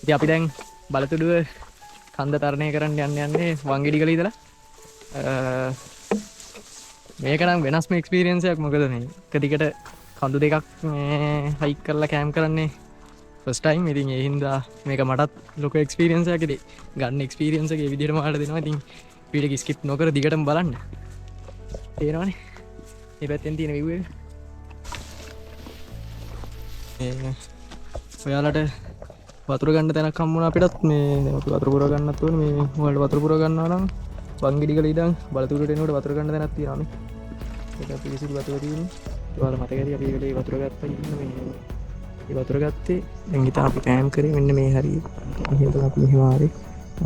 ඉතින් අපි දැන් බලතුඩුව කන්ද තරණය කරන්න යන්නේ වංගෙඩිගල ඉඳලා. මේක නම් වෙනස්ම එක්ස්පීරියන්ස් එකක්. මොකද මේ එක දිගට කඳු දෙකක් මේ හයික් කරලා කැම්ප් කරන්නේ ෆස්ට් ටයිම්. ඉතින් ඒ හින්දා මේක මටත් ලොකු එක්ස්පීරියන්ස් එකක්. ඉතින් ගන්න එක්ස්පීරියන්ස් එක ඒ විදිහටම ඔයාලට දෙනවා. ඉතින් වීඩියෝ එක ස්කිප් නොකර දිගටම බලන්න. තේරෙනවනේ මේ පැත්තෙන් තියෙන view එක. ඔයාලට වතුර ගන්න තැනක් හම්බුණා අපිටත්. මේ වතුර පුරව ගන්නත් ඕනේ. මේ ඔයාලට වතුර පුරව ගන්නවා නම් වංගෙඩිගල ඉඳන් බලතුඩට එනකොට වතුර ගන්න තැනක් තියෙනවා නේ. ඒක පිළිසිදු වතුර තියෙන්නේ. ඔයාලා මතක ඇති අපි ඒකේ වතුර ගත්තා ඉන්න මේ. ඒ වතුර ගත්තේ දැන් හිතා අපි කැම් කරේ මෙන්න මේ හරිය. මෙහෙම අපි මෙහෙම ආවේ.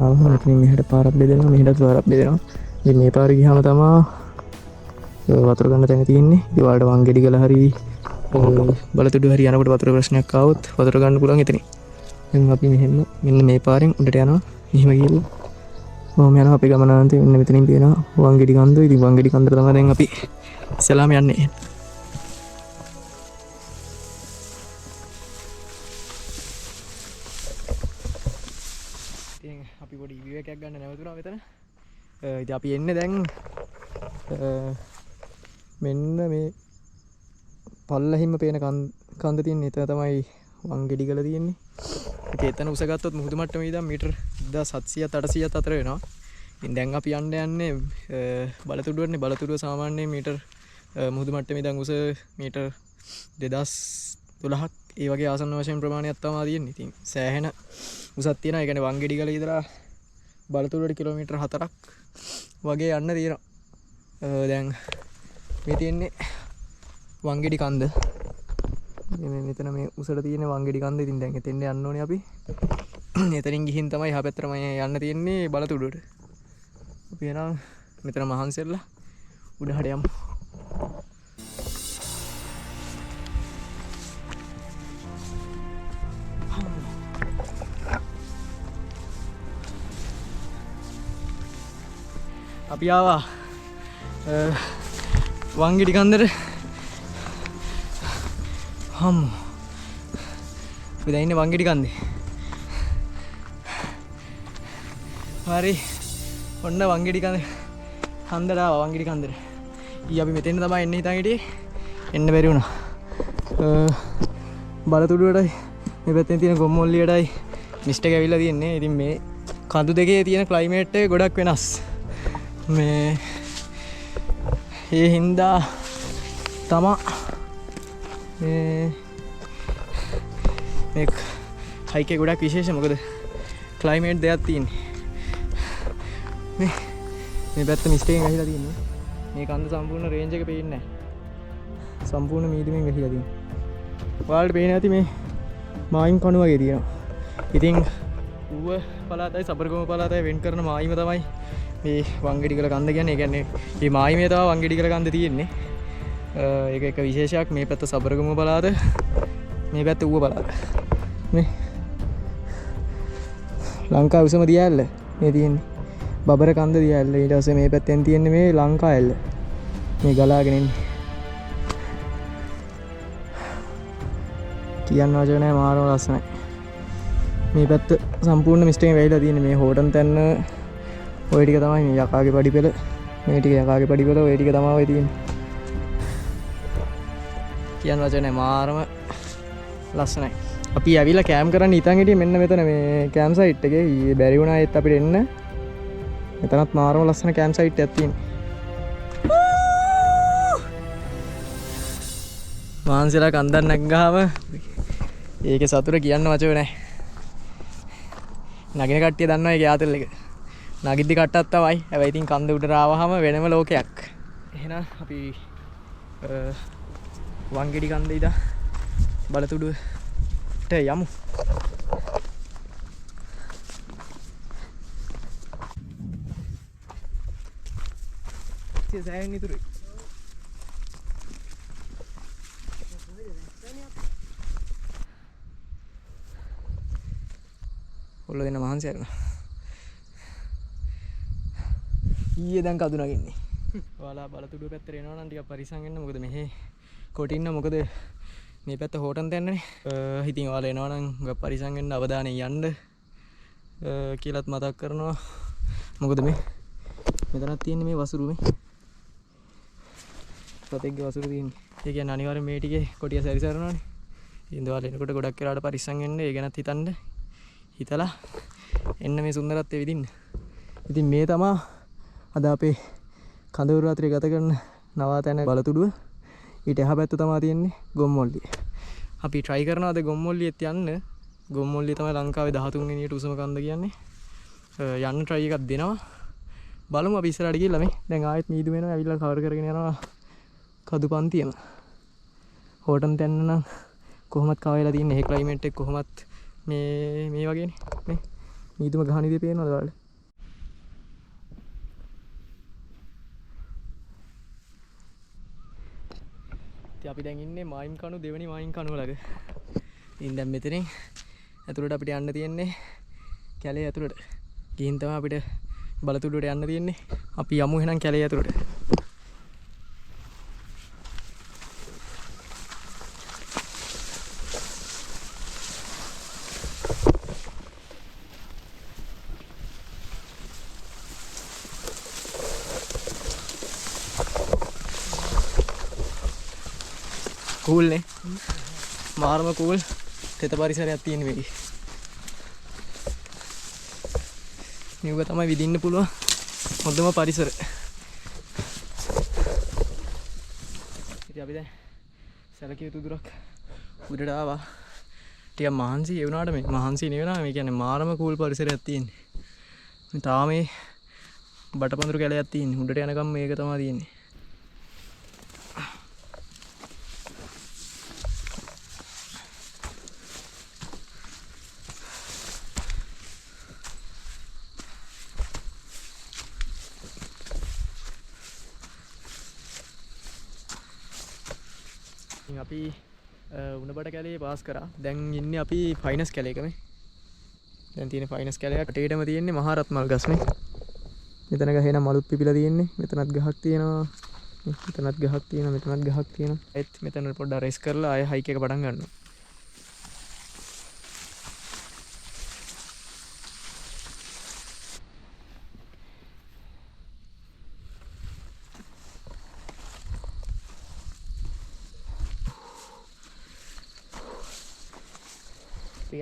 ආවම මෙතනින් මෙහෙට පාරක් බෙදෙනවා. මෙහෙට පාරක් බෙදෙනවා. ඉතින් මේ පාරේ ගියාම තමයි වතුර ගන්න තැන තියෙන්නේ. ඒ වලට වංගෙඩිගල හරි බලතුඩු හරි යනකොට වතුර ප්‍රශ්නයක් ආවොත් වතුර ගන්න පුළුවන් එතනින්. දැන් අපි මෙහෙම මෙන්න මේ පාරෙන් උඩට යනවා. මෙහෙම ගිහලා මම යනවා අපේ ගමනාන්තේ. මෙන්න මෙතනින් පේනවා වංගෙඩි කන්ද. ඉතින් වංගෙඩි කන්දට තමයි දැන් අපි ඉස්සලාම යන්නේ. ඉතින් අපි පොඩි view එකක් ගන්න නැවතුණා මෙතන. ඉතින් අපි එන්නේ දැන් මෙන්න මේ පල්ලෙහිම පේන කන්ද තියෙන එතන තමයි වංගෙඩිගල තියෙන්නේ. ඉතින් එතන උස ගත්තොත් මුහුදු මට්ටමේ ඉඳන් මීටර් 1700 800 අතර වෙනවා. ඉතින් දැන් අපි යන්නේ බලතුඩුවනේ. බලතුඩුව සාමාන්‍යයෙන් මීටර් මුහුදු මට්ටමේ ඉඳන් උස මීටර් 2012ක් ඒ වගේ ආසන්න වශයෙන් ප්‍රමාණයක් තමයි තියෙන්නේ. ඉතින් සෑහෙන උසක් තියෙනවා. ඒ කියන්නේ වංගෙඩිගල ඉඳලා බලතුඩුවට කිලෝමීටර් 4ක් වගේ යන්න තියෙනවා. දැන් මේ තියෙන්නේ වංගෙඩි කන්ද. මෙතන මේ උසට තියෙන වංගෙඩි කන්ද. ඉතින් දැන් එතෙන් යන්න ඕනේ අපි. එතනින් ගිහින් තමයි එහා පැත්තටම යන්න තියෙන්නේ බලතුඩුවට. අපි එනවා මෙතන මහන්සියලා උඩහට යමු. අපි ආවා වංගෙඩි කන්දට. හම්මු. අපි දැන් ඉන්නේ වංගෙඩි කන්දේ. හරි. ඔන්න වංගෙඩි කන්දට ආවා. වංගෙඩි කන්දට. ඊ අපි මෙතෙන් තමයි එන්න හිතන් හිටියේ. එන්න බැරි වුණා. බලතුඩුවටයි මේ පැත්තෙන් තියෙන ගොම්මොල්ලියටයි මිස්ට් එක ඇවිල්ලා තියෙන්නේ. ඉතින් මේ කඳු දෙකේ තියෙන ක්ලයිමේට් එක ගොඩක් වෙනස්. මේ ඒ හින්දා තමා මේ හයික් එක ගොඩක් විශේෂ. මොකද ක්ලයිමේට් දෙයක් තියෙන්නේ. මේ පැත්ත මිස්ට් එකෙන් ගහිලා තියෙන්නේ. මේ කන්ද සම්පූර්ණ රේන්ජ් එක පේන්නේ නැහැ. සම්පූර්ණ මීදුමින් ගහිලා තියෙන්නේ. ඔයාලට පේන්නේ නැති මේ මායිම් කණු වගේ තියෙනවා. ඉතින් ඌව පළාතයි සබරගම පළාතයි වෙන් කරන මායිම තමයි මේ වංගෙඩිගල කන්ද කියන්නේ. ඒ කියන්නේ මේ මායිමේ තමයි වංගෙඩිගල කන්ද තියෙන්නේ. ඒක එක විශේෂයක්. මේ පැත්ත සබරගම පළාත, මේ පැත්ත ඌව පළාත. මේ ලංකාවේ උසම දියඇල්ල මේ තියෙන්නේ. බබර කන්ද දියඇල්ල. ඊට පස්සේ මේ පැත්තෙන් තියෙන්නේ මේ ලංකා ඇල්ල. මේ ගලාගෙන එන්නේ. කියන්න වචන නැහැ. මාරම ලස්සනයි. මේ පැත්ත සම්පූර්ණ මිස්ට් එකෙන් වැහිලා තියෙන්නේ. මේ හෝටන් තැන්න ඔය ටික තමයි මේ යකාගේ පඩිපෙළ. මේ ටික යකාගේ පඩිපෙළ. ඔය ටික තමයි ඔය තියෙන්නේ. කියන්න වචන නැහැ. මාරම ලස්සනයි. අපි ඇවිල්ලා කැම් කරන්න ඉතින් හිටියේ මෙන්න මෙතන මේ කැම් සයිට් එකේ. ඊයේ බැරි වුණා ඒත් අපිට එන්න. මෙතනත් මාරම ලස්සන කැම් සයිට් එකක් තියෙනවා. මාන්සිලා කන්දක් නැග්ගාම ඒකේ සතුට කියන්න වචන නැහැ. නගින කට්ටිය දන්නවා ඒකේ ආතල් එක. නගිද්දි කට්ටක් තමයි. හැබැයි ඉතින් කන්ද උඩට ආවහම වෙනම ලෝකයක්. එහෙනම් අපි වංගෙඩි කන්දේ ඉඳන් බලතුඩුවට යමු. සෑහෙන ඉතුරුයි. ඔල්ල දෙන්න මහන්සි කරනවා. ඊයේ දැන් කඳු නගින්නේ. ඔයාලා බලතුඩුව පැත්තට එනවා නම් ටිකක් පරිස්සම් වෙන්න. මොකද මෙහෙ කොටින්න. මොකද මේ පැත්ත හෝටන් තැන්නනේ. ඉතින් ඔයාලා එනවා නම් ගොඩක් පරිස්සම් වෙන්න අවධානයෙන් යන්න කියලාත් මතක් කරනවා. මොකද මෙතනක් තියෙන්නේ මේ වසුරු මේ. සතෙක්ගේ වසුරු තියෙන්නේ. ඒ කියන්නේ අනිවාර්යෙන් මේ ටිකේ කොටිය සැරිසරනවානේ. ඉතින් ඔයාලා එනකොට ගොඩක් වෙලාවට පරිස්සම් වෙන්න. ඒ ගැනත් හිතන්න. හිතලා එන්න මේ සුන්දරත්වය විඳින්න. ඉතින් මේ තමයි අද අපේ කඳවුරු රාත්‍රිය ගත කරන නවාතැන බලතුඩුව. ඊට එහා පැත්ත තමයි තියෙන්නේ ගොම්මොල්ලිය. අපි try කරනවා අද ගොම්මොල්ලියෙත් යන්න. ගොම්මොල්ලිය තමයි ලංකාවේ 13 වෙනියට උසම කන්ද කියන්නේ. යන්න try එකක් දෙනවා. බලමු අපි ඉස්සරහට ගිහලා මේ. දැන් ආයෙත් මීදු වෙනවා. ඇවිල්ලා කවර් කරගෙන යනවා කදු පන්තියම. හෝටන් තැන්න නම් කොහොමත් කාවේලා තින්නේ. මේ ක්ලයිමේට් එක කොහොමත් මේ වගේනේ. මේ මීදුම ගහන විදිය පේනවද ඔයාලට? අපි දැන් ඉන්නේ මායිම් කණු දෙවෙනි මායිම් කණුව ළඟ. ඉතින් දැන් මෙතනින් ඇතුළට අපිට යන්න තියෙන්නේ කැලේ ඇතුළට. ගිහින් තමයි අපිට බලතුඩුවට යන්න තියෙන්නේ. අපි යමු එහෙනම් කැලේ ඇතුළට. කූල් නේ මාරම කූල් තෙත පරිසරයක් තියෙන මේකේ. මේක තමයි විඳින්න පුළුවන් හොඳම පරිසර. ඉතින් අපි දැන් සැලකිය යුතු දුරක් උඩට ආවා. ටිකක් මහන්සි ඒ වුණාට මේ මහන්සි නෙවෙයි මේ කියන්නේ මාරම කූල් පරිසරයක් තියෙන්නේ. මේ තාම මේ බටපඳුරු කැලයක් තියෙන්නේ. උඩට යනකම් මේක තමයි තියෙන්නේ. අපි උණබඩ කැලේ පාස් කරා. දැන් ඉන්නේ අපි ෆයිනස් කැලේක මේ. දැන් තියෙන ෆයිනස් කැලයක් අටේටම තියෙන්නේ මහා රත්මල් ගස් නේ. මෙතන ගහේ නම් මලුත් පිපිලා තියෙන්නේ. මෙතනත් ගහක් තියෙනවා. මෙතනත් ගහක් තියෙනවා. මෙතනත් ගහක් තියෙනවා. ඒත් මෙතන පොඩ්ඩක් රෙස් කරලා ආයෙ හයික් එක පටන් ගන්නවා.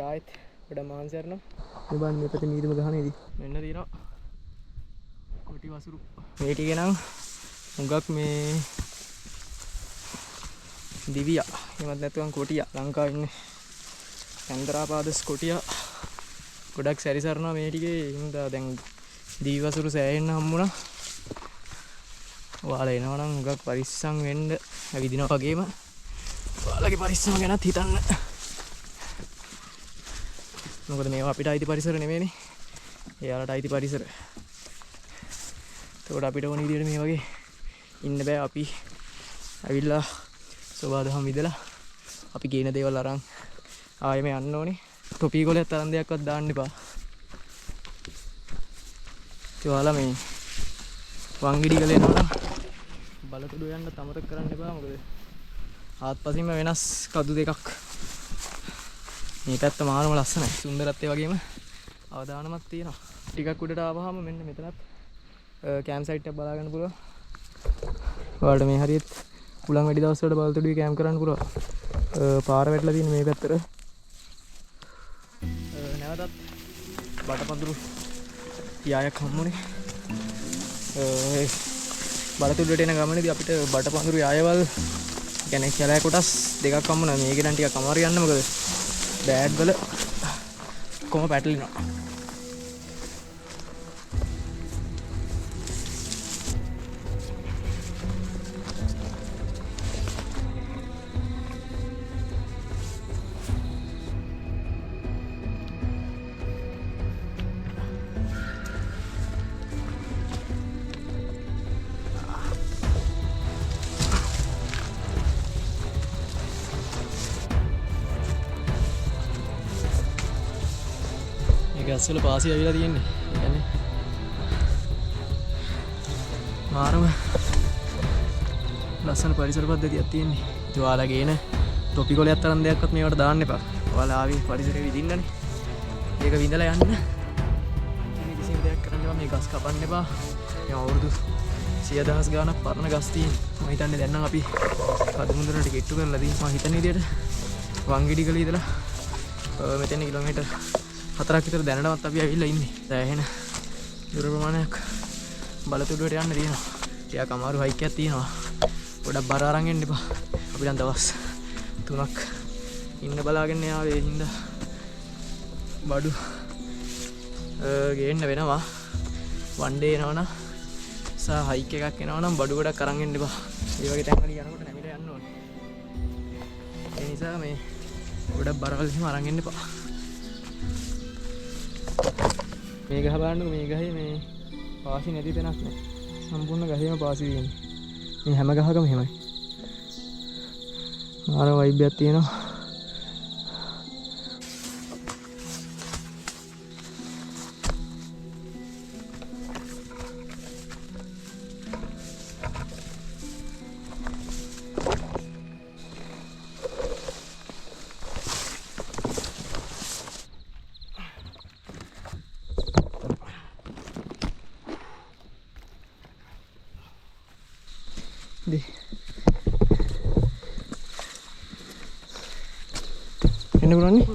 ආයෙත් ගොඩ මහන්සි කරනවා. මේ බලන්න මේ පැත්තේ මීදුම ගහනේදී මෙන්න තියෙනවා කොටි වසුරු. මේ ටික නම් හුඟක් මේ දිවියා එහෙමත් නැත්නම් කොටියා ලංකාවේ ඉන්නේ චන්ද්‍රාපාදස් කොටියා ගොඩක් සැරිසරනවා මේ ටිකේ. හින්දා දැන් දිවි වසුරු සෑහෙන්න හම්බුණා. ඔයාලා එනවා නම් හුඟක් පරිස්සම් වෙන්න විදිනවා වගේම ඔයාලගේ පරිස්සම ගැනත් හිතන්න. මොකද මේවා අපිට අයිති පරිසර නෙමෙයිනේ. එයාලට අයිති පරිසර. ඒකට අපිට ඕන විදිහට මේ වගේ ඉන්න බෑ. අපි ඇවිල්ලා සෝවාදහම් විදලා අපි කියන දේවල් අරන් ආයෙම යන්න ඕනේ. ටොපි කොලයක් තරම් දෙයක්වත් දාන්න එපා. ඔයාලා මේ වංගිඩි ගල එනවා නම් බලතුඩු යන්න අමතක කරන්න එපා. මොකද ආත්පසින්ම වෙනස් කදු දෙකක්. මේ පැත්ත මාරම ලස්සනයි. සුන්දරත්වය වගේම අවදානමක් තියෙනවා. ටිකක් උඩට ආවහම මෙන්න මෙතනත් කැම්ප් සයිට් එකක් බලා ගන්න පුළුවන්. ඔයාලට මේ හරියට උලන් වැඩි දවස් වලට බලතුඩුවේ කැම්ප් කරන්න පුළුවන්. පාර වැටලා තියෙන මේ පැත්තට. නැවතත් බටපඳුරු යායක් හම්බුනේ. බලතුඩුවට එන ගමනේදී අපිට බටපඳුරු යායවල් කියන්නේ කැලෑ කොටස් දෙකක් හම්බුණා. මේක නම් ටිකක් අමාරු යන්න. මොකද බෑඩ් වල කොහොම පැටලිනවා. ගස්වල පාසි ඇවිලා තියෙන්නේ. ඒ කියන්නේ මාරම ලස්සන පරිසර පද්ධතියක් තියෙන්නේ. ඔයාලා ගේන තොපි කොලයක් තරම් දෙයක්වත් මේවට දාන්න එපා. ඔයාලා ආවේ පරිසරය විඳින්නනේ. ඒක විඳලා යන්න. ඉතින් කිසිම දෙයක් කරන්න එපා. මේ ගස් කපන්න එපා. මේ අවුරුදු 100,000 ගාණක් පරණ ගස් තියෙන. මම හිතන්නේ දැන් නම් අපි කඩමුදුරට ගෙට්ටු කරලා තියෙන. මම හිතන විදියට වංගෙඩිගල ඉඳලා මෙතන කිලෝමීටර් 4ක් විතර දැනටමත් අපි ඇවිල්ලා ඉන්නේ. දැන් දුර ප්‍රමාණයක් බලතුඩුවට යන්න තියෙනවා. ටිකක් අමාරු හයික් එකක් තියෙනවා. ගොඩක් බර අරන් එන්න එපා. අපි දැන් දවස් 3ක් ඉන්න බලාගෙන ආවේ හින්දා බඩු ගේන්න වෙනවා. වන් ඩේ එනවනම් සා හයික් එකක් එනවනම් බඩු ගොඩක් අරන් එන්න එපා. ඒ වගේ තැන්වල යනකොට නැමිලා යන්න ඕනේ. ඒ නිසා මේ ගොඩක් බරවල් එහෙම අරන් එන්න එපා. මේ ගහ බලන්නකො මේ ගහේ මේ පාසි නැති තැනක් නෑ. සම්පූර්ණ ගහේම පාසි තියෙන්නේ. මේ හැම ගහකම එහෙමයි. ආර වයිබ් එකක් තියෙනවා. එන්න බලන්නේ.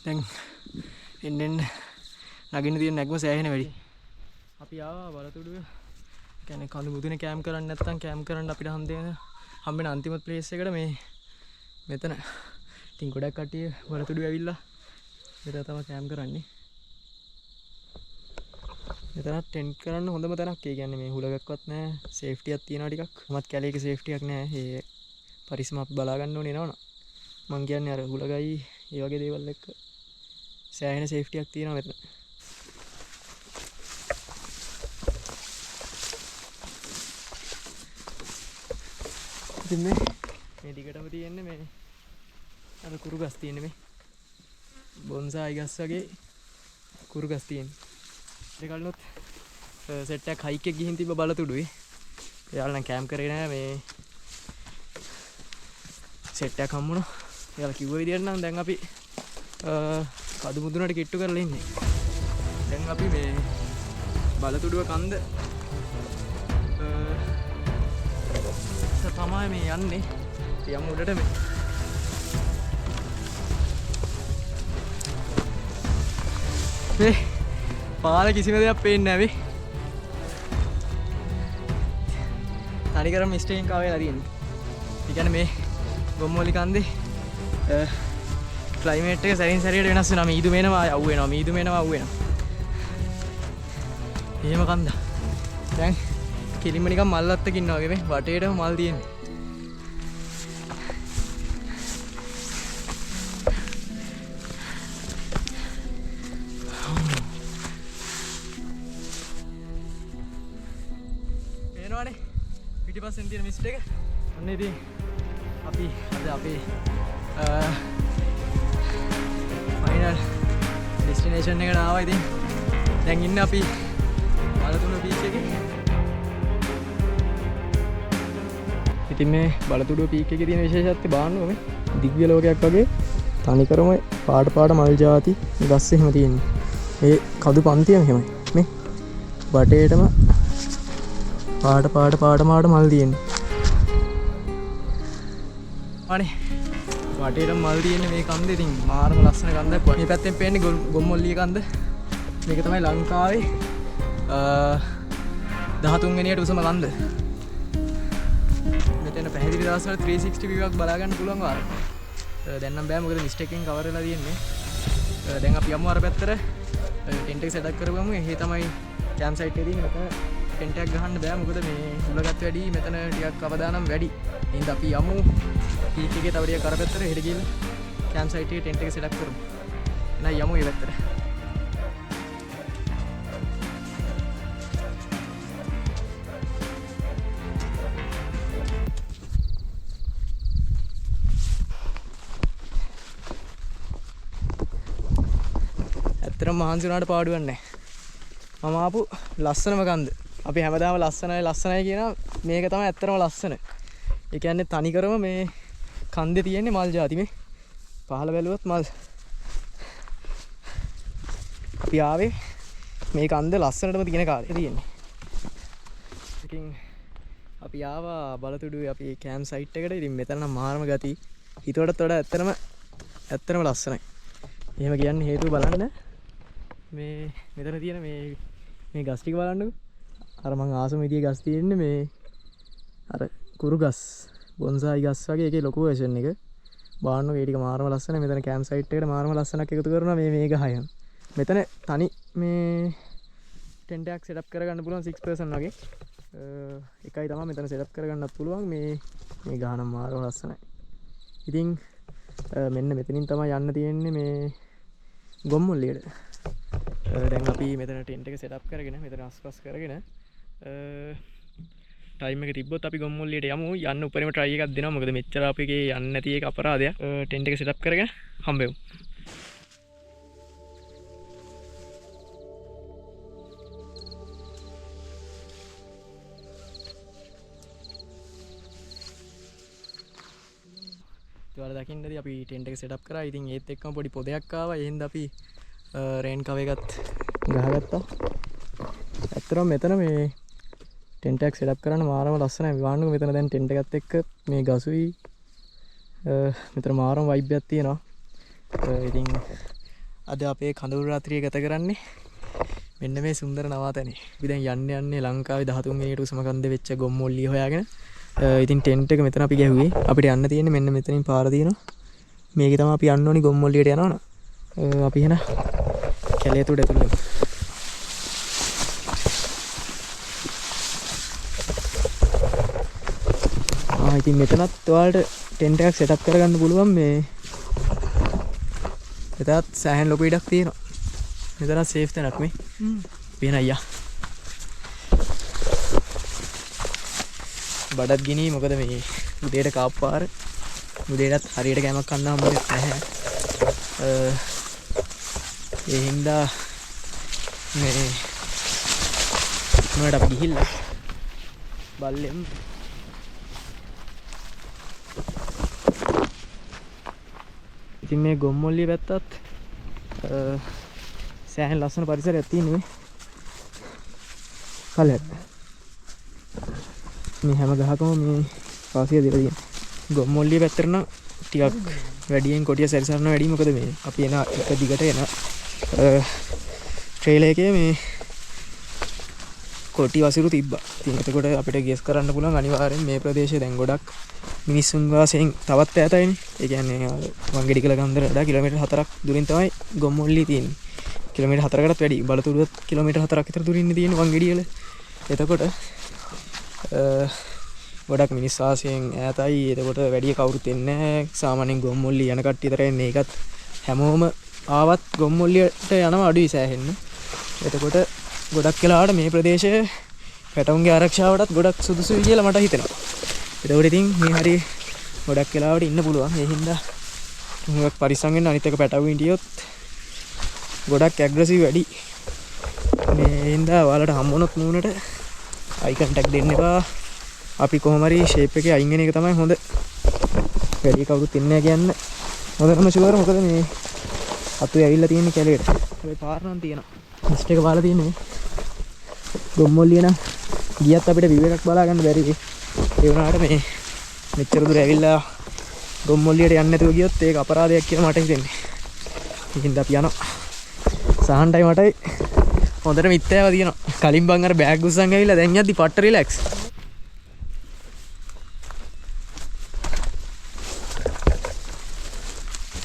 දැන් එන්න නගින්න තියෙන නැග්ම සෑහෙන වැඩි. අපි ආවා බලතුඩුව. කියන්නේ කඳු මුදුනේ කැම්ප් කරන්න නැත්නම් කැම්ප් කරන්න අපිට හම්බෙන අන්තිම ප්ලේස් එකට මේ මෙතන. ඉතින් ගොඩක් කට්ටිය බලතුඩුව ඇවිල්ලා මෙතන තමයි කැම්ප් කරන්නේ. මෙතන ටෙන්ට් කරන්න හොඳම තැනක්. ඒ කියන්නේ මේ හුලගක්වත් නැහැ. සේෆ්ටියක් තියෙනවා ටිකක්. මත් කැලේක සේෆ්ටියක් නැහැ. ඒ පරිස්සම අපි බලා ගන්න ඕනේ නේනවනම්. මං කියන්නේ අර හුලගයි ඒ වගේ දේවල් එක්ක සෑහෙන සේෆ්ටියක් තියෙනවා මෙතන. ඉතින් මේ දිගටම තියෙන්නේ මේ අර කුරු ගස් තියෙන්නේ මේ. බොන්සායි ගස් වගේ කුරු ගස් තියෙන්නේ. ඒ කලිනුත් සෙට් එකක් හයික් එක ගිහින් තිබ්බ බලතුඩුවේ. එයාලා නම් කැම්ප් කරේ නෑ මේ සෙට් එකක් හම්බුණා. එයාලා කිව්ව විදියට නම් දැන් අපි කඩු මුදුනට කිට්ටු කරලා ඉන්නේ. දැන් අපි මේ බලතුඩුව කන්ද තමයි මේ යන්නේ. යමු උඩට මේ. මේ පාර කිසිම දෙයක් පේන්නේ නැහැ මේ. තනිකරම මිස්ටේකින් කාවේලා තියෙන්නේ. ඒ කියන්නේ මේ ගොම්මෝලි කන්දේ ක්ලයිමේට් එක සැරින් සැරියට වෙනස් වෙනවා. මීදු මේනවා අවු වෙනවා. මීදු මේනවා අවු වෙනවා. එහෙම කන්ද. දැන් කෙලින්ම නිකන් මල් අත්තක ඉන්නවා වගේ මේ වටේටම මල් තියෙන්නේ. පේනවනේ පිටිපස්සෙන් තියෙන මිස්ට් එක. ඔන්න ඉතින් අපි අද අපේ ෆයිනල් ඩෙස්ටිනේෂන් එකට ආවා. ඉතින් දැන් ඉන්නේ අපි බලතුඩුව බීච් එකේ. ඉතින් මේ බලතුඩුව පීක් එකේ තියෙන විශේෂත්වය බලන්නකො මේ. දිව්‍ය ලෝකයක් වගේ තනිකරම පාට පාට මල් ಜಾති ගස් එහෙම තියෙන්නේ. ඒ කඳු පන්තියම එහෙමයි. මේ වටේටම පාට පාට පාට මාට මල් තියෙන්නේ. අනේ වටේටම මල් තියෙන්නේ මේ කන්ද. ඉතින් මාරම ලස්සන කන්දක්. මේ පැත්තෙන් පේන්නේ ගොම්මොල්ලිය කන්ද. මේක තමයි ලංකාවේ 13 වෙනියට උසම කන්ද. මෙතන පැහැදිලි දවස්වල 360 view එකක් බලා ගන්න පුළුවන් වාර. දැන් නම් බෑ මොකද මිස්ට් එකකින් කවර් වෙලා තියෙන්නේ. දැන් අපි යමු අර පැත්තට. ටෙන්ට් එක සෙට් කරගමු. එහෙ තමයි කැම්ප් සයිට් එකේ තියෙන. මෙතන ටෙන්ට් එකක් ගහන්න බෑ මොකද මේ හුලගත් වැඩි. මෙතන ටිකක් අවදානම් වැඩි. එහෙනම් අපි යමු පීක් එකේ තව ටිකක් අර පැත්තට හෙට ගිහලා කැම්ප් සයිට් එකේ ටෙන්ට් එක සෙට් කරමු. එහෙනම් යමු ඒ පැත්තට. ඇත්තටම මහන්සි වුණාට පාඩුවක් නැහැ. මම ආපු ලස්සනම කන්ද. අපි හැමදාම ලස්සනයි කියනවා මේක තමයි ඇත්තටම ලස්සන. ඒ කියන්නේ තනිකරම මේ කන්දේ තියෙන්නේ මල් ಜಾති මේ. පහළ බැලුවොත් මල්. අපි ආවේ මේ කන්ද ලස්සනටම තියෙන කාලේ තියෙන්නේ. ඉතින් අපි ආවා බලතුඩුවේ අපි කැම්ප් සයිට් එකට. ඉතින් මෙතන නම් මාරම ගති. හිතුවටත් වඩා ඇත්තටම ලස්සනයි. එහෙම කියන්නේ හේතුව බලන්න මේ මෙතන තියෙන මේ ගස් ටික බලන්නකෝ. අර මං ආසම විදිය ගස් තියෙන්නේ මේ අර කුරු ගස් බොන්සායි ගස් වගේ එකේ ලොකු version එක. බාන්න ඒ ටික මාරම ලස්සනයි. මෙතන කැම්ප් සයිට් එකට මාරම ලස්සනක් එකතු කරනවා මේ ගහයන්. මෙතන තනි මේ ටෙන්ට් එකක් සෙටප් කරගන්න පුළුවන් 6 person වගේ. එකයි තමයි මෙතන සෙටප් කරගන්නත් පුළුවන් මේ ගහන මාරම ලස්සනයි. ඉතින් මෙන්න මෙතනින් තමයි යන්න තියෙන්නේ මේ ගොම්මුල්ලියට. දැන් අපි මෙතන ටෙන්ට් එක සෙටප් කරගෙන මෙතන අස්පස් කරගෙන ටයිම් එක තිබ්බොත් අපි ගොම්මුල්ලියට යමු. යන්න උඩරිම try එකක් දෙනවා. මොකද මෙච්චර අපිගේ යන්න නැති එක අපරාධයක්. ටෙන්ට් එක සෙටප් කරගෙන හම්බෙමු. ඔයාලා දකින්නදී අපි ටෙන්ට් එක සෙටප් කරා. ඉතින් ඒත් එක්කම පොඩි පොදයක් ආවා. එහෙනම් අපි රේන් කවර් එකත් ගහගත්තා. ඇත්තටම මෙතන මේ ටෙන්ට් එකක් සෙටප් කරන්න මාරම ලස්සනයි. විවාහනක මෙතන දැන් ටෙන්ට් එකත් එක්ක මේ ගසුයි මෙතන මාරම වයිබ් එකක් තියෙනවා. ඉතින් අද අපේ කඳවුරු රාත්‍රිය ගත කරන්නේ මෙන්න මේ සුන්දර නවාතැනේ. අපි දැන් යන්නේ ලංකාවේ 13 වෙනි උසම කන්දේ වෙච්ච ගොම්මුල්ලිය හොයාගෙන. ඉතින් ටෙන්ට් එක මෙතන අපි ගැහුවේ. අපිට යන්න තියෙන්නේ මෙන්න මෙතනින් පාර තියෙනවා. මේකේ තමයි අපි යන්න ඕනි ගොම්මුල්ලියට යනවනම්. අපි එන කැලේ තුඩ ඇතුළේ. ඉතින් මෙතනත් ඔයාලට ටෙන්ට් එකක් සෙටප් කරගන්න පුළුවන්. මේ මෙතනත් සෑහෙන ලොකු ඉඩක් තියෙනවා. මෙතන සේෆ් තැනක් මේ. පියන අයියා. බඩත් ගිනි මොකද මේ උදේට කාප්පාර. උදේටත් හරියට කෑමක් කන්න හම්බෙන්නේ නැහැ. ඒ හින්දා මේ මොනකට අපි ගිහිල්ලා බල්ලෙන් ඉතින් මේ ගොම්මුල්ලිය පැත්තත් සෑහෙන ලස්සන පරිසරයක් තියෙනවා. කලක් මේ හැම ගහකම මේ වාසිය දීලා තියෙනවා. ගොම්මුල්ලිය පැත්තට නම් ටිකක් වැඩියෙන් කොටිය සැරිසරන වැඩි. මොකද මේ අපි එන එක දිගට එන ට්‍රේල් එකේ මේ කොටි වසිරු තිබ්බා. ඉතින් එතකොට අපිට ගෙස් කරන්න පුළුවන් අනිවාර්යෙන් මේ ප්‍රදේශය දැන් ගොඩක් මිනිස්සුන් වාසයෙන් තවත් ඈතයිනේ. ඒ කියන්නේ වංගෙඩිකල ගන්දර වඩා කිලෝමීටර් 4ක් දුරින් තමයි ගොම්මුල්ලිය තියෙන්නේ. කිලෝමීටර් 4කටත් වැඩි. බලතුඩුවත් කිලෝමීටර් 4ක් විතර දුරින් තියෙන්නේ වංගෙඩිකල. එතකොට ගොඩක් මිනිස් වාසයෙන් ඈතයි. එතකොට වැඩි කවුරුත් එන්නේ නැහැ. සාමාන්‍යයෙන් ගොම්මුල්ලිය යන කට්ටිය විතර එන්නේ. ඒකත් හැමෝම ආවත් ගොම්මුල්ලියට යනවා අඩුයි සෑහෙන්න. එතකොට ගොඩක් වෙලාවට මේ ප්‍රදේශයේ පැටවුන්ගේ ආරක්ෂාවටත් ගොඩක් සුදුසුයි කියලා මට හිතෙනවා. ඒකෝට ඉතින් මේ හරි ගොඩක් වෙලාවට ඉන්න පුළුවන්. ඒ හින්දා මොකක් පරිස්සම් වෙන්න. අනිත් එක පැටවුන් හිටියොත් ගොඩක් ඇග්‍රසිව් වැඩි. මේ හින්දා ඔයාලට හම්බ වුණොත් මූණට අයි කන්ටැක්ට් දෙන්න එපා. අපි කොහොම හරි ෂේප් එකේ අයින් වෙන එක තමයි හොඳ. වැඩි කවුරුත් ඉන්නේ නැහැ කියන්න හොඳටම ෂුවර්. මොකද මේ අතු ඇවිල්ලා තියෙන කැලේට. හැබැයි පාර නම් තියෙනවා. මිස්ට් එක බලලා තියෙන්නේ. ගොම්මුල්ලිය නම් ගියත් අපිට view එකක් බලා ගන්න බැරි. ඒ වුණාට මේ මෙච්චර දුර ඇවිල්ලා ගොම්මුල්ලියට යන්නේ නැතුව ගියොත් ඒක අපරාධයක් කියලා මට හිතෙන්නේ. ඒකින්ද අපි යනවා. සහන්ටයි මටයි හොඳට මිත්‍යාව තියෙනවා. කලින් බං අර බෑග් උස්සන් ඇවිල්ලා දැන් යද්දි පට්ට රිලැක්ස්.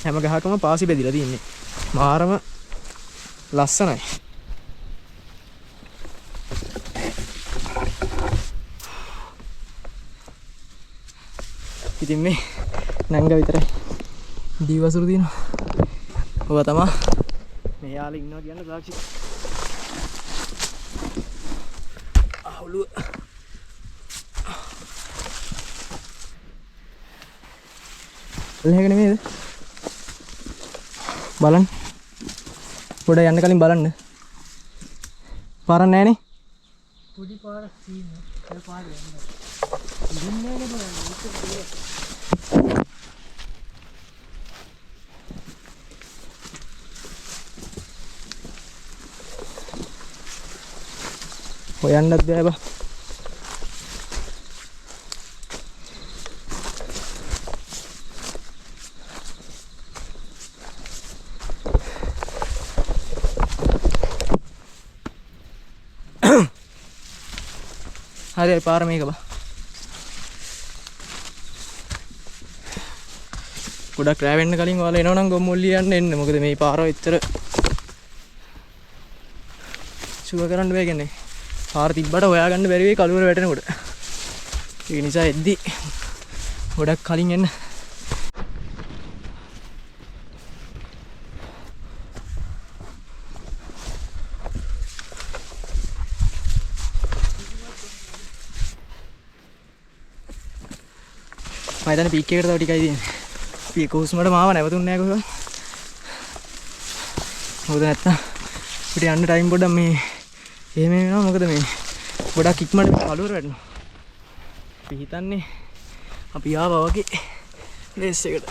හැම ගහකම පාසි බෙදිලා තියෙන්නේ. මාරම ලස්සනයි. ඉතින් මේ නංග විතරයි දීවසුරු තියෙනවා. ඔබ තමයි මේ යාළුවා ඉන්නවා කියන්න සාක්ෂි. ඔළුව ලැහගෙන නේද බලන්න. පොඩ යන්න කලින් බලන්න. පාරක් නැහැ නේ. පොඩි පාරක් තියෙනවා. ඒ පාරේ යන්න. ඉන්නේ නේද බලන්න. හොයන්නත් බෑ බා. හරි පාර මේක බා. ගොඩක් රෑ වෙන්න කලින් ඔයාලා එනවනම් ගොම්මුල්ලිය යන්න එන්න. මොකද මේ පාර එච්චර ෂුවර් කරන්න බෑ කියන්නේ. පාර තිබ්බට හොයාගන්න බැරි වෙයි කලුවර වැටෙනකොට. ඒ නිසා එද්දි ගොඩක් කලින් එන්න. මම හිතන්නේ පීක් එකට තව ටිකයි තියෙන්නේ. පීක් හුස්මට මාව නැවතුන්නේ නැහැ කොහොමද? මොකද නැත්තම් අපිට යන්න ටයිම් පොඩ්ඩක් මේ එහෙම වෙනවා. මොකද මේ ගොඩක් ඉක්මනට කලුවර වැටෙනවා. අපි හිතන්නේ අපි ආවා වගේ රේස් එකට.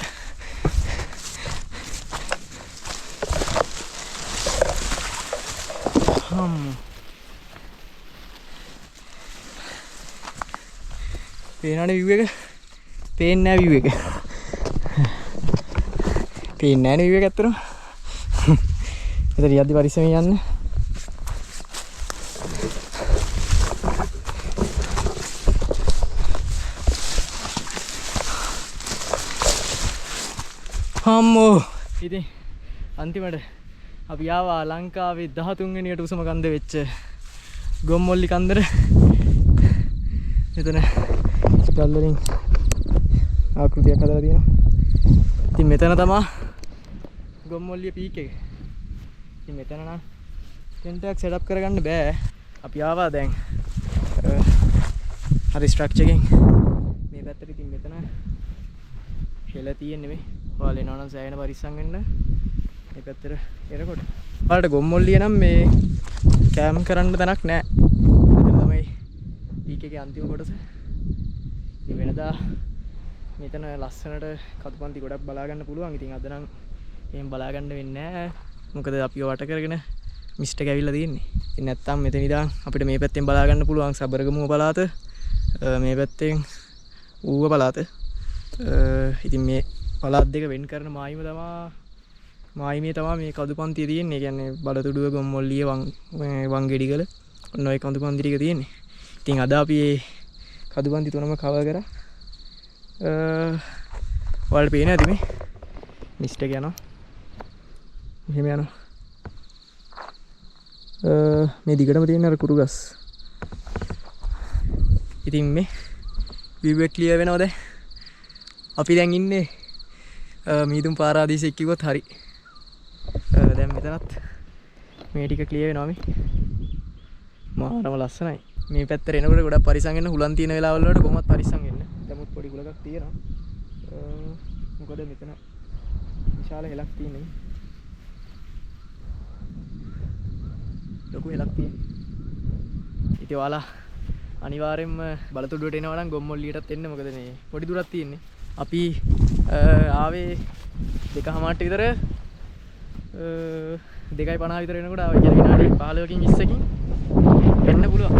පේනවනේ view එක. පේන්නේ නැහැ view එක. පේන්නේ නැහැ view එක ඇත්තටම. එතන යද්දි පරිස්සමෙන් යන්න. අම්මෝ ඉතින් අන්තිමට අපි ආවා ලංකාවේ 13 වෙනියට උසම කන්ද වෙච්ච ගොම්මොල්ලි කන්දර. මෙතන ගල් වලින් ආකෘතියක් හදලා තියෙනවා. ඉතින් මෙතන තමයි ගොම්මොල්ලිය පීක් එක. ඉතින් මෙතන නම් ටෙන්ට් එකක් සෙටප් කරගන්න බෑ. අපි ආවා දැන් හරි ස්ට්‍රක්චර් එකෙන් මේ පැත්තට. ඉතින් මෙතන හෙල තියෙන්නේ මේ. ඔයාලා එනවා නම් සෑහෙන පරිස්සම් වෙන්න. මේ පැත්තට එනකොට. ඔයාලට ගොම්මොල්ලිය නම් මේ කැම් කරන්න තැනක් නැහැ. මෙතන තමයි පීක් එකේ අන්තිම කොටස. ඉතින් වෙනදා මෙතන ලස්සනට කතුපන්ති ගොඩක් බලා ගන්න පුළුවන්. ඉතින් අද නම් එහෙම බලා ගන්න වෙන්නේ නැහැ. මොකද අපිව වට කරගෙන මිස්ට් එක ඇවිල්ලා තියෙන්නේ. ඉතින් නැත්තම් මෙතන ඉඳන් අපිට මේ පැත්තෙන් බලා ගන්න පුළුවන් සබරගමුව පළාත. මේ පැත්තෙන් ඌව පළාත. ඉතින් මේ පළාත් දෙක වෙන් කරන මායිමේ තමයි මේ කඳුපන්තිය තියෙන්නේ. ඒ කියන්නේ බලතුඩුව, ගොම්මොල්ලිය, වංගෙඩිගල ඔන්න ඔය කඳුපන්ති ටික තියෙන්නේ. ඉතින් අද අපි මේ කඳුපන්ති තුනම කවර් කරා. ඔයාලට පේන්නේ නැති මේ මිස්ට් එක යනවා. මෙහෙම යනවා. මේ දිගටම තියෙන අර කුරු ගස්. ඉතින් මේ view එක ක්ලියර් වෙනවද? අපි දැන් ඉන්නේ මීදුම් පාරාදීසෙක් කිව්වොත් හරි. දැන් මෙතනත් මේ ටික ක්ලියර් වෙනවා මේ. මාරම ලස්සනයි. මේ පැත්තට එනකොට ගොඩක් පරිස්සම් වෙන්න. හුලන් තියෙන වෙලාවල් වලට කොහොමත් පරිස්සම් වෙන්න. දැමුත් පොඩි ගුලකක් තියෙනවා. මොකද මෙතන විශාල හෙලක් තියෙනවා. ලොකු හෙලක් තියෙනවා. ඉතින් ඔයාලා අනිවාර්යෙන්ම බලතුඩුවට එනවා නම් ගොම්මොල්ලියටත් එන්න. මොකද මේ පොඩි දුරක් තියෙන්නේ. අපි ආවේ 2:00ට විතර 2:50 විතර වෙනකොට ආවා. කියන්නේ විනාඩි 15කින් 20කින් එන්න පුළුවන්.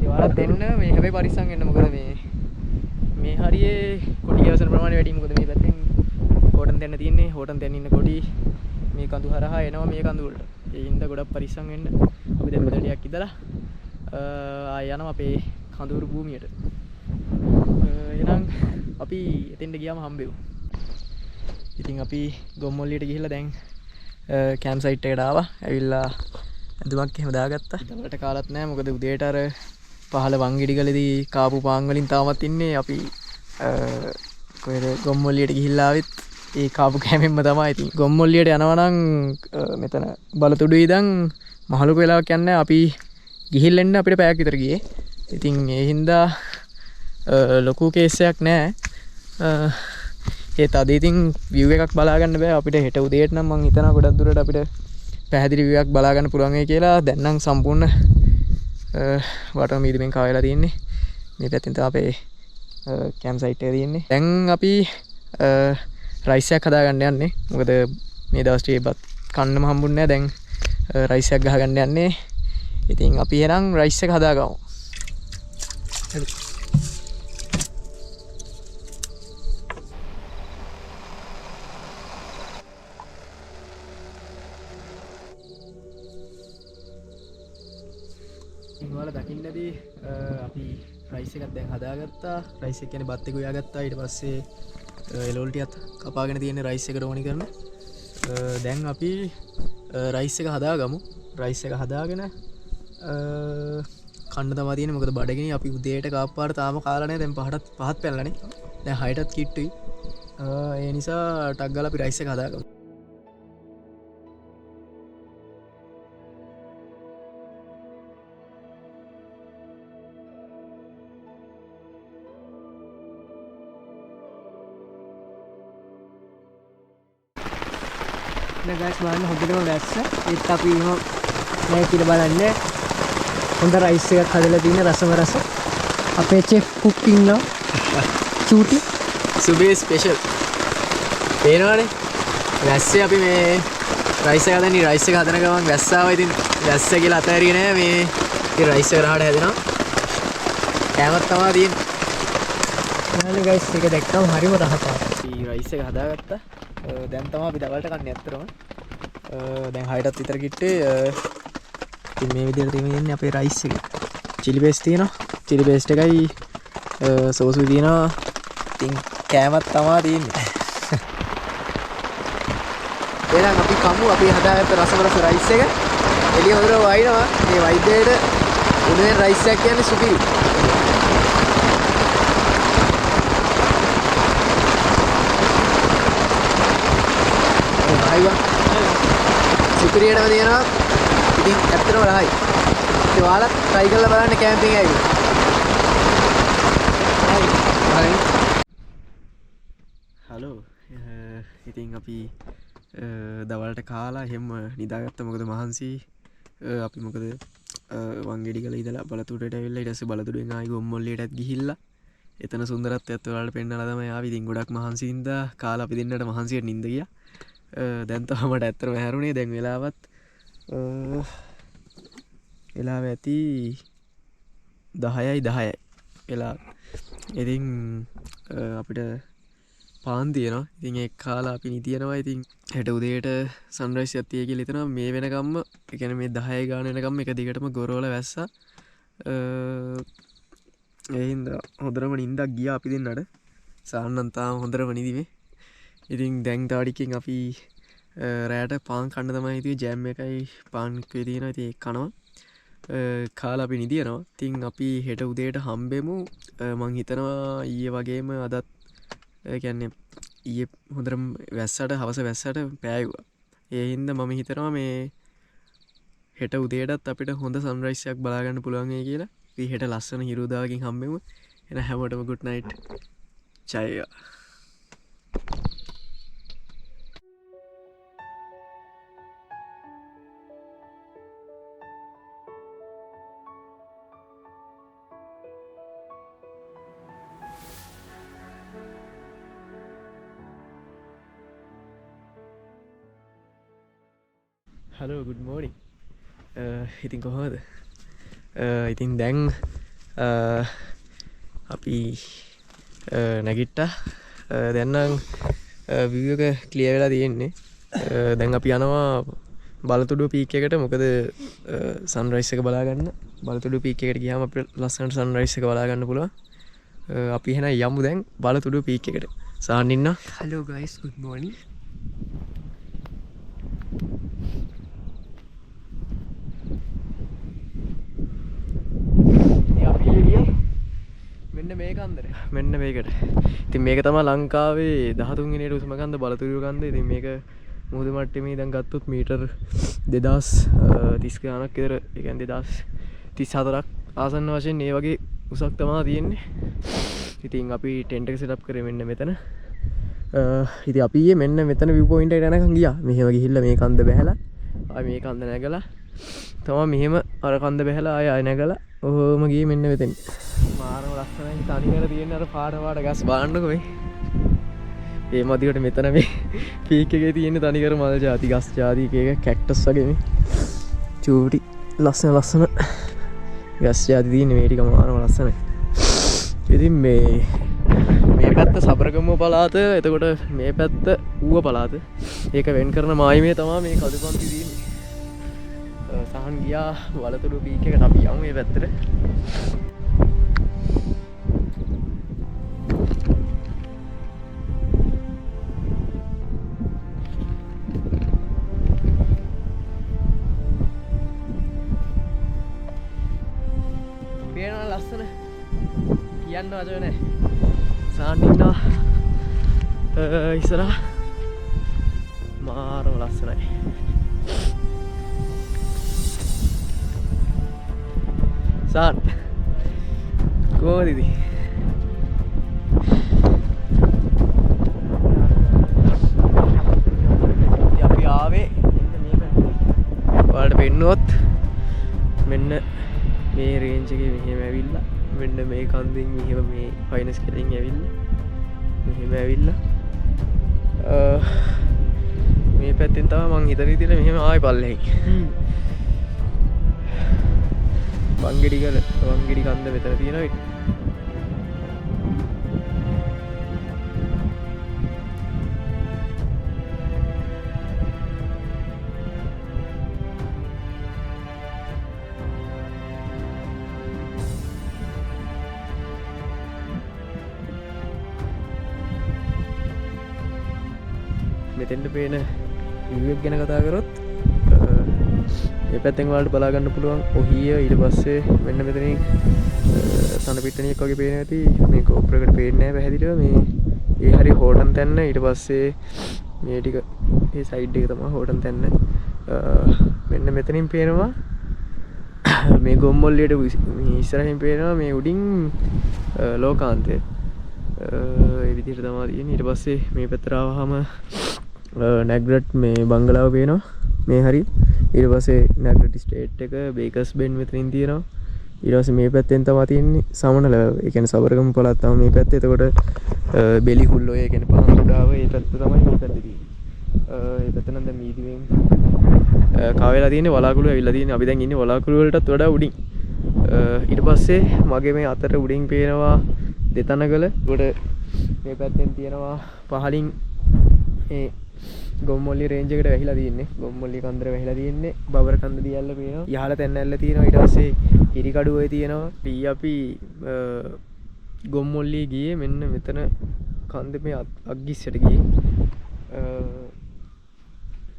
ඒ වලත් එන්න මේ හැබැයි පරිස්සම් වෙන්න. මොකද මේ හරියේ කොටි ගැවසන ප්‍රමාණය වැඩි. මොකද මේ පැත්තෙන් හෝටන් දෙන්න තියෙන්නේ. හෝටන් දෙන්න ඉන්න කොටි මේ කඳු හරහා එනවා මේ කඳු වලට. ඒ හින්දා ගොඩක් පරිස්සම් වෙන්න. අපි දැන් මෙතන ටිකක් ඉඳලා ආය යනවා අපේ කඳුරු භූමියට. එහෙනම් අපි එතෙන්ට ගියාම හම්බෙමු. ඉතින් අපි ගොම්මොල්ලියට ගිහිල්ලා දැන් කැම්ප් සයිට් එකට ආවා. ඇවිල්ලා ඇඳුමක් එහෙම දාගත්තා. දවල්ට කාලත් නැහැ. මොකද උදේට අර පහළ වංගෙඩිගලදී කාපු පාන් වලින් තාමත් ඉන්නේ. අපි කොහෙද ගොම්මොල්ලියට ගිහිල්ලා ආවෙත් ඒ කාපු කැමෙන්ම තමයි. ඉතින් ගොම්මොල්ලියට යනවා නම් මෙතන බලතුඩුවේ ඉඳන් මහලුක වෙලාවක් යන්නේ. අපි ගිහිල්ලා එන්න අපිට පැයක් විතර ගියේ. ඉතින් ඒ හින්දා ලොකු කේස් එකක් නැහැ. ඒත් අද ඉතින් view එකක් බලා ගන්න බෑ. අපිට හෙට උදේට නම් මං හිතනවා ගොඩක් දුරට අපිට පැහැදිලි view එකක් බලා ගන්න පුළුවන් වෙයි කියලා. දැන් නම් සම්පූර්ණ වටම මීදුමෙන් කවලා තියෙන්නේ. මේ පැත්තෙන් තමයි අපේ කැම්ප් සයිට් එක තියෙන්නේ. දැන් අපි රයිස් එකක් හදාගන්න යන්නේ. මොකද මේ දවස් ටිකේ බත් කන්නම හම්බුන්නේ නැහැ. දැන් රයිස් එකක් ගහගන්න යන්නේ. ඉතින් අපි එහෙනම් රයිස් එක හදාගමු. හරි. ඉංගවල දකින්නදී අපි රයිස් එකක් දැන් හදාගත්තා. රයිස් එක කියන්නේ බත් එක උයාගත්තා. ඊට පස්සේ එලෝල් ටිකත් කපාගෙන තියෙන රයිස් එකට ඕනි කරන. දැන් අපි රයිස් එක හදාගමු. රයිස් එක හදාගෙන කන්න තමයි තියෙන්නේ. මොකද බඩගිනි අපි උදේට කාප්පාට තාම කාලා නැහැ. දැන් පහත් පැනලානේ. දැන් 6ටත් කිට්ටුයි. ඒ නිසා ටක් ගාලා අපි රයිස් එක හදාගමු. ගස් බලන්න හොඳටම වැස්ස. ඒත් අපි එහෙම නැහැ කියලා බලන්නේ. හොඳ රයිස් එකක් හදලා තියෙන රසම රස. අපේ චෙෆ් කුක් ඉන්නවා. චූටි සුබේ ස්පෙෂල්. පේනවනේ. වැස්සේ අපි මේ රයිස් එක හදන්නේ. රයිස් එක හදන ගමන් වැස්ස ආවා. ඉතින් වැස්ස කියලා අතහැරියේ නෑ. මේ ඉතින් රයිස් එක රහට හැදෙනවා. කෑමක් තමයි තියෙන්නේ. බලන්න ගයිස් එක දැක්කම හරිම රහපාට. අපි රයිස් එක හදාගත්තා. දැන් තමයි අපි දවල්ට කන්නේ ඇත්තටම. දැන් 6ටත් විතර කිට්ටේ. ඉතින් මේ විදිහට තියෙන්නේ අපේ රයිස් එක. චිලි පේස්ට් තියෙනවා. චිලි පේස්ට් එකයි සෝස් තියෙනවා. ඉතින් කෑමක් තමයි තියෙන්නේ. එහෙනම් අපි කමු අපි හදාගත්ත රසම රස රයිස් එක. එළිය හොදට වයින්නවා. මේ වයිද්දේට උදේ රයිස් එකක් කියන්නේ සුපිරි. සුපිරියටම තියෙනවා. ඉතින් ඇත්තටම රහයි. ඉතින් ඔයාලා try කරලා බලන්න කැම්පින් ඇවිල්ලා. හරි. හලෝ. ඉතින් අපි දවල්ට කාලා එහෙම නිදාගත්තා. මොකද මහන්සි අපි මොකද වංගෙඩිගල ඉඳලා බලතුඩට ඇවිල්ලා ඊට පස්සේ බලතුඩෙන් ආයි ගොම්මොල්ලියටත් ගිහිල්ලා එතන සුන්දරත්වයත් ඔයාලට පෙන්නලා තමයි ආවේ. ඉතින් ගොඩක් මහන්සි ඉඳලා කාලා අපි දෙන්නට මහන්සියට නිින්ද ගියා. දැන් තමට ඇත්තරම හැරුණේ. දැන් වෙලාවත් වෙලාව ඇති 10:10 වෙලා. ඉතින් අපිට පාන් තියෙනවා. ඉතින් ඒ කාලා අපි නිදියනවා. ඉතින් හෙට උදේට සන්රයිස් එකක් තියෙයි කියලා හිතනවා. මේ වෙනකම්ම ඒ කියන්නේ මේ 10 ගාන වෙනකම්ම එක දිගටම ගොරවල වැස්සා. ඒ හින්දා හොඳටම නිින්දක් ගියා අපි දෙන්නට. සාන්නන් තාම හොඳටම නිදිමේ. ඉතින් දැන් තාඩිකින් අපි රෑට පාන් කන්න තමයි හිතුවේ. ජෑම් එකයි පාන් එකයි තියෙනවා. ඉතින් ඒක කනවා. කාලා අපි නිදියනවා. ඉතින් අපි හෙට උදේට හම්බෙමු. මං හිතනවා ඊයේ වගේම අදත් කියන්නේ ඊයේ හොඳටම වැස්සට හවස වැස්සට පෑයුවා. ඒ හින්දා මම හිතනවා මේ හෙට උදේටත් අපිට හොඳ සන්රයිස් එකක් බලා ගන්න පුළුවන් වෙයි කියලා. අපි හෙට ලස්සන හිරු උදාවකින් හම්බෙමු. එහෙනම් හැමෝටම good night. ජය. Hello good morning. ඉතින් කොහොමද? ඉතින් දැන් අපි නැගිට්ටා. දැන් නම් view එක clear වෙලා තියෙන්නේ. දැන් අපි යනවා බලතුඩුව පීක් එකට. මොකද sunrise එක බලා ගන්න. බලතුඩුව පීක් එකට ගියාම අපිට ලස්සනට sunrise එක බලා ගන්න පුළුවන්. අපි එහෙනම් යමු දැන් බලතුඩුව පීක් එකට. සාන් ඉන්නවා. hello guys good morning. මෙන්න මේකට. ඉතින් මේක තමයි ලංකාවේ 13 වෙනි උසම කන්ද බලතුඩුව කන්ද. ඉතින් මේක මුහුදු මට්ටමේ දැන් ගත්තොත් මීටර් 2030 ගානක් විතර, ඒ කියන්නේ 2034ක් ආසන්න වශයෙන් මේ වගේ උසක් තමයි තියෙන්නේ. ඉතින් අපි ටෙන්ට් එක සෙටප් කරේ මෙන්න මෙතන. ඉතින් අපි ඊයේ මෙන්න මෙතන view point එකට යනකම් ගියා. මෙහෙම ගිහිල්ලා මේ කන්ද බැහැලා ආයි මේ කන්ද නැගලා තමා මෙහෙම අර කන්ද බැහැලා ආය නැගලා ඔහොම ගියේ මෙන්න මෙතෙන්. මාරම ලස්සනයි තනිකර තියෙන අර පාට ගස් බලන්නකෝ මේ. ඒ මදිවට මෙතන මේ පීක් එකේ තියෙන තනිකර මල් ಜಾති ගස් ಜಾති එක කැක්ටස් වගේ මේ. චූටි ලස්සන ගස් ಜಾති තියෙන මේ ටික මාරම ලස්සනයි. ඉතින් මේ පැත්ත සබරගමුව පළාත, එතකොට මේ පැත්ත ඌව පළාත. ඒක වෙන් කරන මායිමේ තමයි මේ කදුපන්ති තියෙන්නේ. සහන් ගියා වලතුරු පීක් එකට අපි යමු මේ පැත්තට. පේනවා ලස්සන කියන්න වචන නැහැ. සහන් ඉන්නවා ඉස්සරහ මාරම ලස්සනයි. සහන් කොහොමද ඉතින්? අපි ආවේ ඔයාලට පෙන්නුවොත් මෙන්න මේ රේන්ජ් එකේ මෙහෙම ඇවිල්ලා මෙන්න මේ කන්දෙන් මෙහෙම මේ ෆයිනස් කෙලින් ඇවිල්ලා මෙහෙම ඇවිල්ලා මේ පැත්තෙන් තමයි මං හිතන විදිහට මෙහෙම ආයි පල්ලෙහි වංගෙඩි කන්ද මෙතන තියෙනවා. මෙතෙන්ට පේන view එක ගැන කතා කරොත් මේ පැත්තෙන් වලට බලා ගන්න පුළුවන් ඔහිය. ඊට පස්සේ මෙන්න මෙතනින් සන පිට්ටනියක් වගේ පේන ඇති. මේ GoPro එකට පේන්නේ නැහැ පැහැදිලිව. මේ ඒ හරිය හෝටන් තැන්න. ඊට පස්සේ මේ ටික මේ සයිඩ් එක තමයි හෝටන් තැන්න. මෙන්න මෙතනින් පේනවා මේ ගොම්මොල්ලියට ඉස්සරහින් පේනවා මේ උඩින් ලෝකාන්තය. ඒ විදිහට තමයි තියෙන්නේ. ඊට පස්සේ මේ පැත්තට ආවහම නැග්‍රට් මේ බංගලාව පේනවා මේ හරිය. ඊට පස්සේ නැග්‍රට් ස්ටේට් එක බේකර්ස් බෙන් මෙතනින් තියෙනවා. ඊට පස්සේ මේ පැත්තෙන් තමයි තියෙන්නේ සමනල. ඒ කියන්නේ සබරගමු පළාත් තමයි මේ පැත්තේ. එතකොට බෙලිහුල්ල ඔය කියන්නේ පහන්ගොඩාව ඒ පැත්ත තමයි මේ පැත්තේ තියෙන්නේ. ඒ පැත්ත නම් දැන් මීදිවෙන් කාවෙලා තියෙන්නේ වලාකුළු ඇවිල්ලා තියෙන්නේ. අපි දැන් ඉන්නේ වලාකුළු වලටත් වඩා උඩින්. ඊට පස්සේ මගේ මේ අතට උඩින් පේනවා දෙතනගල. ඒකට මේ පැත්තෙන් තියෙනවා පහලින් ඒ ගොම්මොල්ලි රේන්ජ් එකට වැහිලා තියෙන්නේ. ගොම්මොල්ලි කන්දර වැහිලා තියෙන්නේ. බබර කන්ද දියල්ල පේනවා. යහල තැන්නැල්ල තියෙනවා. ඊට පස්සේ හිරිකඩු ඔය තියෙනවා. අපි ගොම්මොල්ලි ගියේ මෙන්න මෙතන කන්ද මේ අග්ගිස්සට ගියේ.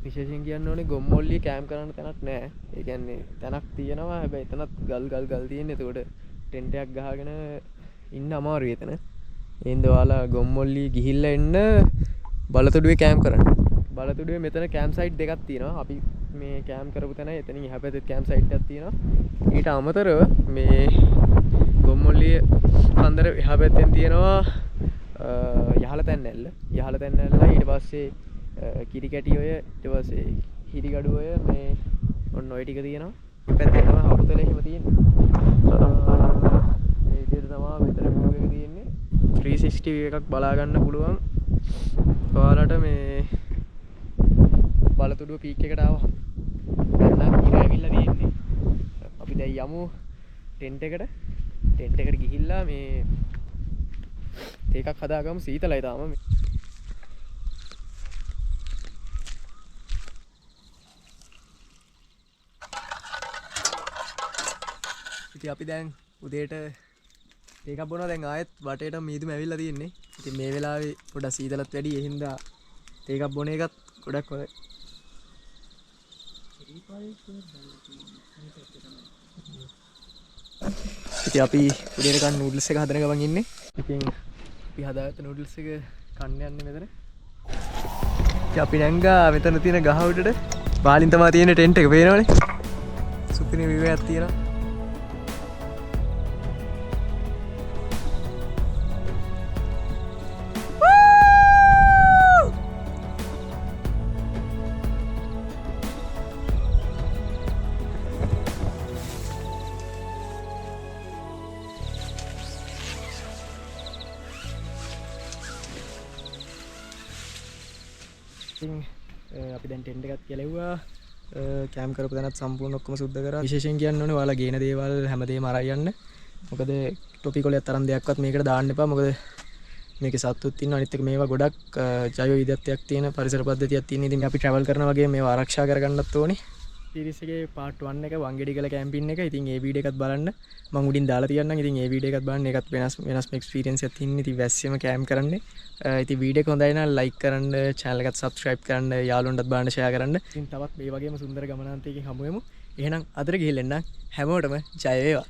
විශේෂයෙන් කියන්න ඕනේ ගොම්මොල්ලි කැම්ප් කරන්න තැනක් නැහැ. ඒ කියන්නේ තැනක් තියෙනවා. හැබැයි එතනත් ගල් තියෙන්නේ. ඒකට ටෙන්ට් එකක් ගහගෙන ඉන්න අමාරුයි එතන. එහෙනම් ඔයාලා ගොම්මොල්ලි ගිහිල්ලා එන්න බලතොඩුවේ කැම්ප් කරන්න. බලතොඩුවේ මෙතන කැම්ප් සයිට් දෙකක් තියෙනවා. අපි මේ කැම්ප් කරපු තැන එතනින් එහා පැත්තේ කැම්ප් සයිට් එකක් තියෙනවා. ඊට අමතරව මේ ගොම්මොල්ලිය කන්දර එහා පැත්තෙන් තියෙනවා යහල තැන්නැල්ල. යහල තැන්නැල්ලලා ඊට පස්සේ කිරි කැටි ඔය ඊට පස්සේ හිරිගඩු ඔය මේ ඔන්න ඔය ටික තියෙනවා. මේ පැත්තේ තමයි හවුතල එහෙම තියෙන්නේ. මේ විදිහට තමයි මෙතන view එක තියෙන්නේ. 360 view එකක් බලා ගන්න පුළුවන්. ඔයාලට මේ බලතුඩුව පීක් එකට ආවහම දැන් නම් ඉර ඇවිල්ලා තියෙන්නේ. අපි දැන් යමු ටෙන්ට් එකට. ටෙන්ට් එකට ගිහිල්ලා මේ තේකක් හදාගමු. සීතලයි තාම. ඉතින් අපි දැන් උදේට තේකක් බොනවා. දැන් ආයෙත් වටේට මීදුම ඇවිල්ලා තියෙන්නේ. ඉතින් මේ වෙලාවේ පොඩක් සීතලත් වැඩි. ඒ හින්දා තේකක් බොන එකත් ගොඩක් හොඳයි. ඉතින් අපි උදේට කන්න නූඩ්ල්ස් එක හදන ගමන් ඉන්නේ. ඉතින් අපි හදාගත්ත නූඩ්ල්ස් එක කන්න යන්නේ මෙතන. ඉතින් අපි නැංගා මෙතන තියෙන ගහ උඩට. බාලින් තමයි තියෙන ටෙන්ට් එක පේනවනේ. සුපිරි view එකක් තියෙනවා. අපි දැන් ටෙන්ට් එකත් කෙලෙව්වා කෑම් කරපු තැනත් සම්පූර්ණ ඔක්කොම සුද්ධ කරා. විශේෂයෙන් කියන්න ඕනේ ඔයාලා ගේන දේවල් හැමදේම අරන් යන්න. මොකද ටොපි කොලයක් තරම් දෙයක්වත් මේකට දාන්න එපා. මොකද මේකේ සත්තුත් ඉන්නවා. අනිත් එක මේවා ගොඩක් ජෛව විවිධත්වයක් තියෙන පරිසර පද්ධතියක් තියෙන. ඉතින් අපි ට්‍රැවල් කරනවා වගේ මේවා ආරක්ෂා කරගන්නත් ඕනේ. සීරීස් එකේ පාර්ට් 1 එක වංගෙඩිගල කැම්පින් එක. ඉතින් ඒ වීඩියෝ එකත් බලන්න. මම උඩින් දාලා තියන්නම්. ඉතින් ඒ වීඩියෝ එකත් බලන්න. ඒකත් වෙනස්ම එක්ස්පීරියන්ස් එකක් තියෙන. ඉතින් වැස්සෙම කැම් කරන්නේ. ඉතින් වීඩියෝ එක හොඳයි නම් ලයික් කරන්න, channel එකත් subscribe කරන්න, යාළුවන්ටත් බලන්න share කරන්න. ඉතින් තවත් මේ වගේම සුන්දර ගමනාන්තයකින් හමු වෙමු. එහෙනම් අදට ගිහින් එන්න හැමෝටම ජය වේවා.